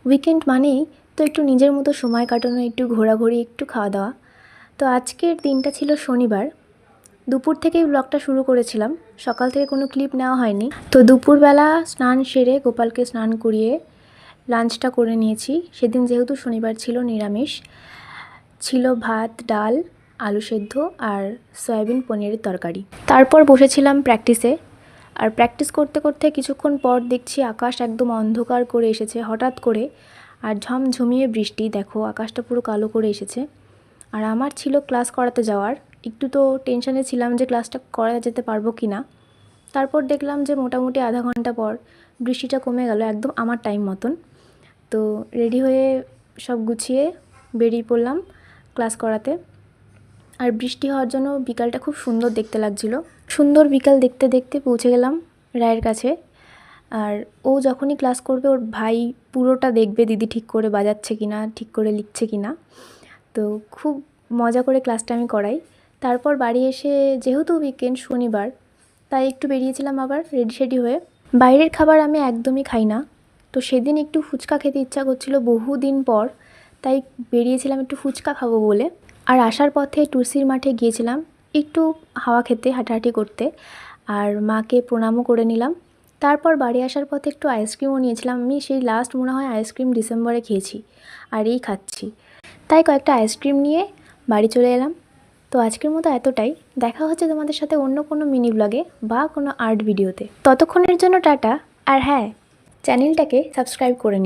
Weekend মানেই তো একটু নিজের মতো সময় কাটানো, একটু ঘোরাঘুরি, একটু খাওয়া দাওয়া। তো আজকের দিনটা ছিল শনিবার। দুপুর থেকেই ব্লগটা শুরু করেছিলাম, সকাল থেকে কোনো ক্লিপ নেওয়া হয়নি। তো দুপুরবেলা স্নান সেরে গোপালকে স্নান করিয়ে লাঞ্চটা করে নিয়েছি। সেদিন যেহেতু শনিবার ছিল, নিরামিষ ছিল, ভাত, ডাল, আলু সেদ্ধ আর সয়াবিন পনিরের তরকারি। তারপর বসেছিলাম প্র্যাকটিসে। আর প্র্যাকটিস করতে করতে কিছুক্ষণ পর দেখছি আকাশ একদম অন্ধকার করে এসেছে হঠাৎ করে, আর ঝমঝমিয়ে বৃষ্টি। দেখো আকাশটা পুরো কালো করে এসেছে। আর আমার ছিল ক্লাস করাতে যাওয়ার, একটু তো টেনশানে ছিলাম যে ক্লাসটা করাতে যেতে পারবো কি না। তারপর দেখলাম যে মোটামুটি আধা ঘন্টা পর বৃষ্টিটা কমে গেল একদম আমার টাইম মতন। তো রেডি হয়ে সব গুছিয়ে বেরিয়ে পড়লাম ক্লাস করাতে। আর বৃষ্টি হওয়ার জন্য বিকালটা খুব সুন্দর দেখতে লাগছিল। সুন্দর বিকাল দেখতে দেখতে পৌঁছে গেলাম রায়ের কাছে। আর ও যখনই ক্লাস করবে ওর ভাই পুরোটা দেখবে দিদি ঠিক করে বাজাচ্ছে কিনা, ঠিক করে লিখছে কিনা। তো খুব মজা করে ক্লাসটা আমি করাই। তারপর বাড়ি এসে যেহেতু উইকেন্ড শনিবার, তাই একটু বেরিয়েছিলাম আবার রেডি শেডি হয়ে। বাইরের খাবার আমি একদমই খাই না, তো সেদিন একটু ফুচকা খেতে ইচ্ছা করছিল বহুদিন পর, তাই বেরিয়েছিলাম একটু ফুচকা খাবো বলে। আর আসার পথে টুসির মাঠে গিয়েছিলাম একটু হাওয়া খেতে, হাঁটাহাঁটি করতে, আর মাকে প্রণামও করে নিলাম। তারপর বাড়ি আসার পথে একটু আইসক্রিমও নিয়েছিলাম। আমি সেই লাস্ট মনে হয় আইসক্রিম ডিসেম্বরে খেয়েছি, আর এই খাচ্ছি। তাই কয়েকটা আইসক্রিম নিয়ে বাড়ি চলে এলাম। তো আজকের মতো এতটাই। দেখা হচ্ছে তোমাদের সাথে অন্য কোনো মিনি ব্লগে বা কোনো আর্ট ভিডিওতে। ততক্ষণের জন্য টাটা। আর হ্যাঁ, চ্যানেলটাকে সাবস্ক্রাইব করে নিও।